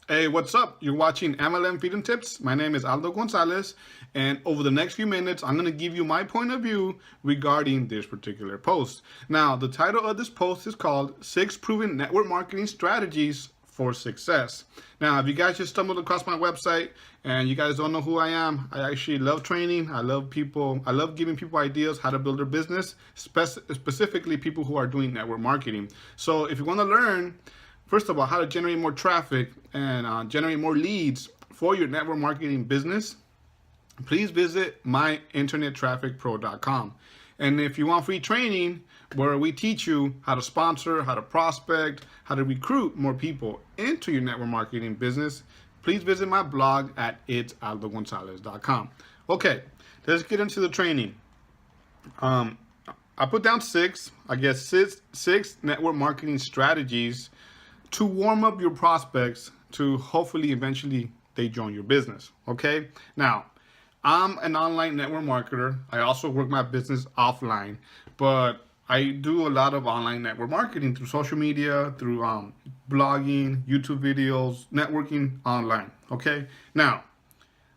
Hey, what's up? You're watching MLM Freedom Tips. My name is Aldo Gonzalez, and over the next few minutes, I'm going to give you my point of view regarding this particular post. Now, the title of this post is called 6 Proven Network Marketing Strategies for Success. Now, if you guys just stumbled across my website and you guys don't know who I am, I actually love training. I love people. I love giving people ideas how to build their business, specifically people who are doing network marketing. So if you want to learn, first of all, how to generate more traffic and generate more leads for your network marketing business, please visit myinternettrafficpro.com. And if you want free training where we teach you how to sponsor, how to prospect, how to recruit more people into your network marketing business, please visit my blog at itsaldogonzalez.com. Okay, let's get into the training. I put down six network marketing strategies to warm up your prospects to hopefully eventually they join your business. Okay, now I'm an online network marketer. I also work my business offline, but I do a lot of online network marketing through social media, through blogging, YouTube videos, networking online. Okay, now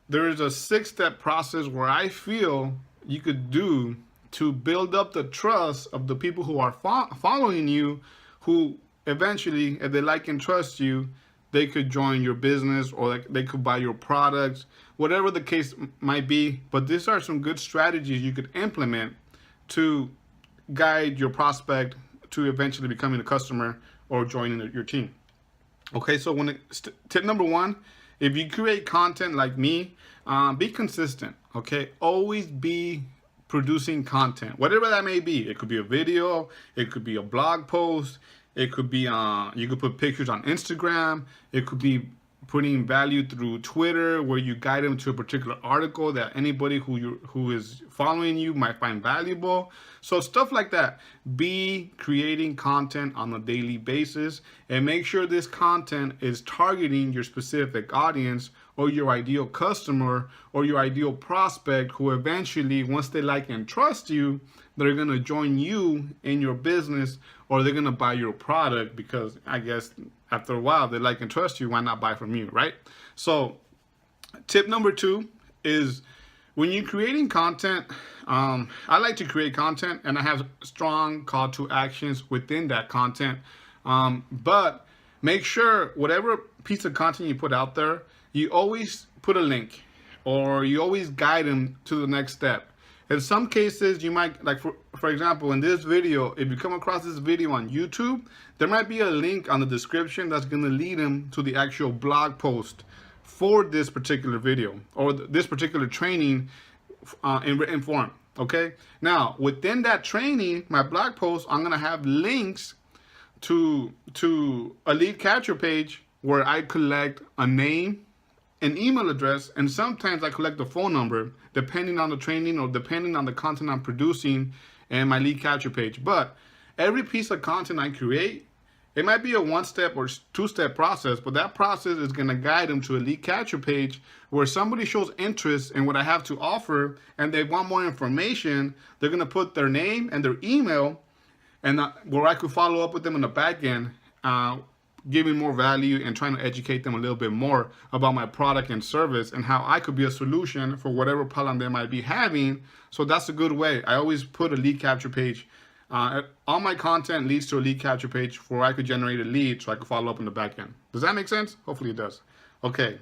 there is a 6-step process where I feel you could do to build up the trust of the people who are following you, who eventually, if they like and trust you, they could join your business or they could buy your products, whatever the case might be. But these are some good strategies you could implement to guide your prospect to eventually becoming a customer or joining your team. Okay, so tip number 1, if you create content like me, be consistent. Okay, always be producing content, whatever that may be. It could be a video, it could be a blog post, it could be you could put pictures on Instagram. It could be putting value through Twitter, where you guide them to a particular article that anybody who is following you might find valuable. So stuff like that. Be creating content on a daily basis, and make sure this content is targeting your specific audience or your ideal customer or your ideal prospect, who eventually, once they like and trust you, they're going to join you in your business, or they're going to buy your product, because I guess after a while they like and trust you. Why not buy from you, right? So tip number 2 is, when you're creating content, I like to create content and I have strong call to actions within that content. But make sure whatever piece of content you put out there, you always put a link, or you always guide them to the next step. In some cases, you might, like for example, in this video, if you come across this video on YouTube, there might be a link on the description that's going to lead them to the actual blog post for this particular video or this particular training in written form. Okay, now within that training, my blog post, I'm going to have links to a lead capture page where I collect a name, an email address, and sometimes I collect a phone number, depending on the training or depending on the content I'm producing and my lead capture page. But every piece of content I create, it might be a 1-step or 2-step process, but that process is going to guide them to a lead capture page where somebody shows interest in what I have to offer and they want more information. They're going to put their name and their email, and where I could follow up with them in the back end, giving more value and trying to educate them a little bit more about my product and service and how I could be a solution for whatever problem they might be having. So that's a good way. I always put a lead capture page. All my content leads to a lead capture page where I could generate a lead so I could follow up in the back end. Does that make sense? Hopefully it does. Okay.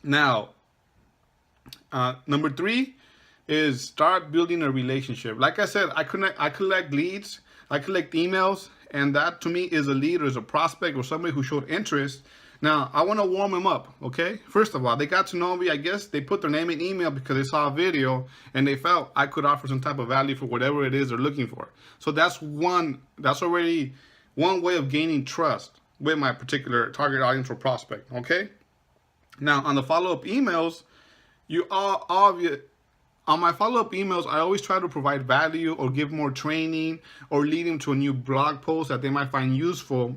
Now, number 3 is start building a relationship. Like I said, I collect leads, I collect emails, and that to me is a lead or is a prospect or somebody who showed interest. Now, I want to warm them up, okay? First of all, they got to know me. I guess they put their name and email because they saw a video and they felt I could offer some type of value for whatever it is they're looking for. So that's already one way of gaining trust with my particular target audience or prospect, okay? Now, on the follow-up emails, on my follow-up emails, I always try to provide value or give more training or lead them to a new blog post that they might find useful.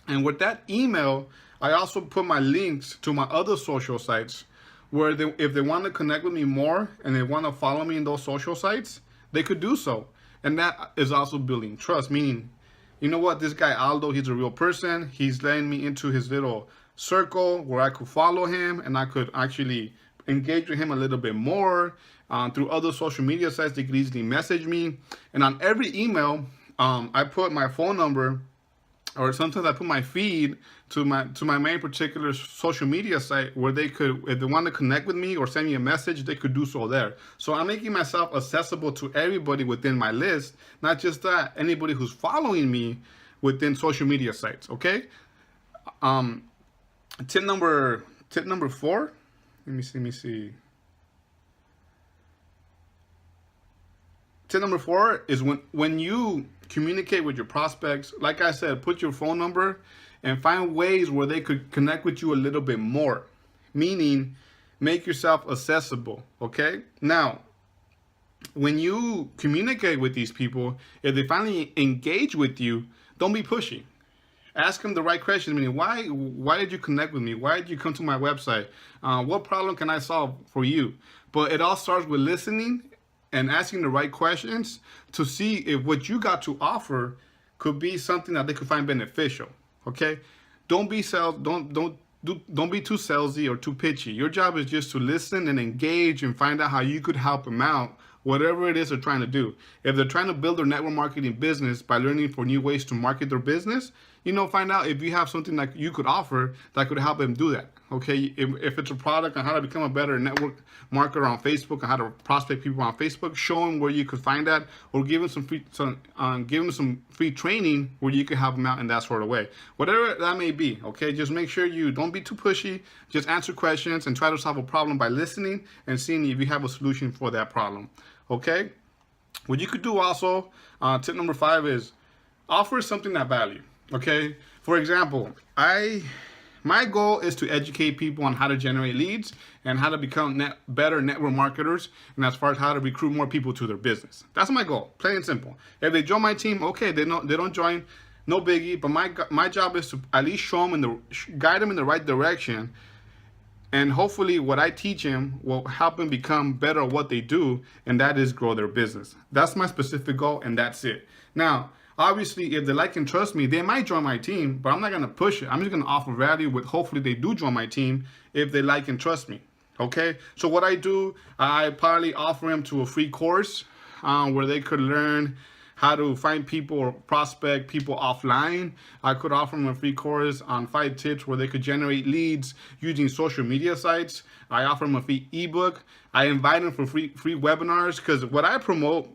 And with that email, I also put my links to my other social sites where if they want to connect with me more and they want to follow me in those social sites, they could do so. And that is also building trust, meaning, you know what, this guy Aldo, he's a real person. He's letting me into his little circle where I could follow him and I could actually engage with him a little bit more. Through other social media sites, they could easily message me. And on every email, I put my phone number, or sometimes I put my feed to my main particular social media site where they could, if they want to connect with me or send me a message, they could do so there. So I'm making myself accessible to everybody within my list, not just that, anybody who's following me within social media sites. Okay. Tip number 4. Let me see. Tip number 4 is when you communicate with your prospects, like I said, put your phone number and find ways where they could connect with you a little bit more. Meaning, make yourself accessible, okay? Now, when you communicate with these people, if they finally engage with you, don't be pushy. Ask them the right questions, meaning why did you connect with me? Why did you come to my website? What problem can I solve for you? But it all starts with listening and asking the right questions to see if what you got to offer could be something that they could find beneficial. Okay, don't be too salesy or too pitchy. Your job is just to listen and engage and find out how you could help them out, whatever it is they're trying to do. If they're trying to build their network marketing business by learning for new ways to market their business, find out if you have something that you could offer that could help them do that. Okay, if it's a product on how to become a better network marketer on Facebook, on how to prospect people on Facebook, show them where you could find that, or give them some free training where you can help them out in that sort of way. Whatever that may be. Okay, just make sure you don't be too pushy. Just answer questions and try to solve a problem by listening and seeing if you have a solution for that problem. Okay, what you could do also, tip number 5 is offer something that value. Okay, for example, my goal is to educate people on how to generate leads and how to become better network marketers, and as far as how to recruit more people to their business. That's my goal, plain and simple. If they join my team, okay. They don't join, no biggie. But my job is to at least show them guide them in the right direction, and hopefully what I teach them will help them become better at what they do, and that is grow their business. That's my specific goal, and that's it. Now, obviously, if they like and trust me, they might join my team, but I'm not going to push it. I'm just going to offer value with hopefully they do join my team if they like and trust me. Okay? So what I do, I probably offer them to a free course where they could learn how to find people or prospect people offline. I could offer them a free course on 5 tips where they could generate leads using social media sites. I offer them a free ebook. I invite them for free webinars, because what I promote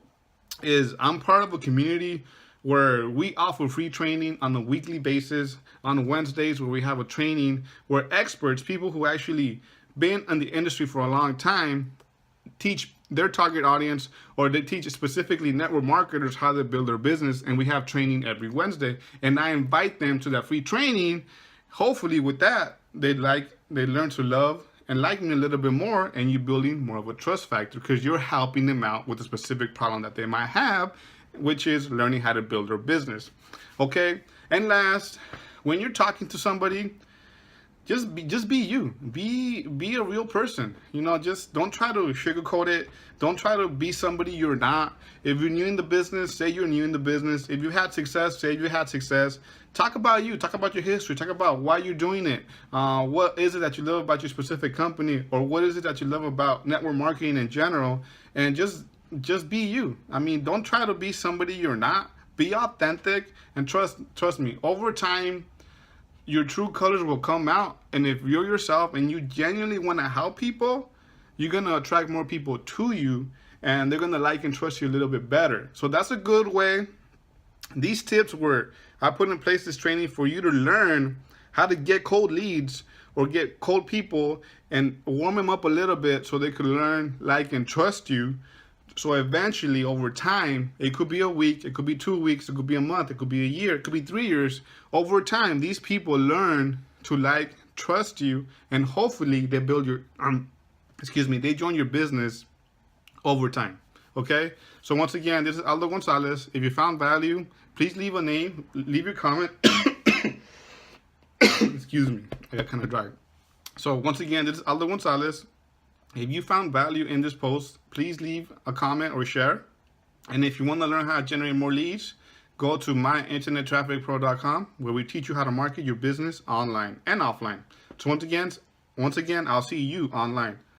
is I'm part of a community where we offer free training on a weekly basis. On Wednesdays, where we have a training where experts, people who actually been in the industry for a long time, teach their target audience, or they teach specifically network marketers how to build their business. And we have training every Wednesday, and I invite them to that free training. Hopefully with that, they learn to love and like me a little bit more, and you're building more of a trust factor because you're helping them out with a specific problem that they might have, which is learning how to build their business. Okay, and last, when you're talking to somebody, just be you. Be a real person. Just don't try to sugarcoat it. Don't try to be somebody you're not. If you're new in the business, say you're new in the business. If you had success, say you had success. Talk about you. Talk about your history. Talk about why you're doing it. What is it that you love about your specific company, or what is it that you love about network marketing in general? And just be you. Don't try to be somebody you're not. Be authentic, and trust me, over time, your true colors will come out. And if you're yourself and you genuinely want to help people, you're going to attract more people to you, and they're going to like and trust you a little bit better. So that's a good way. These tips were, I put in place this training for you to learn how to get cold leads or get cold people and warm them up a little bit so they could learn, like, and trust you. So eventually, over time, it could be a week, it could be 2 weeks, it could be a month, it could be a year, it could be 3 years. Over time, these people learn to like, trust you, and hopefully they build your, they join your business over time. Okay? So once again, this is Aldo Gonzalez. If you found value, please leave a name, leave your comment. Excuse me, I got kind of dry. So once again, this is Aldo Gonzalez. If you found value in this post, please leave a comment or share. And if you want to learn how to generate more leads, go to myinternettrafficpro.com, where we teach you how to market your business online and offline. So once again, I'll see you online.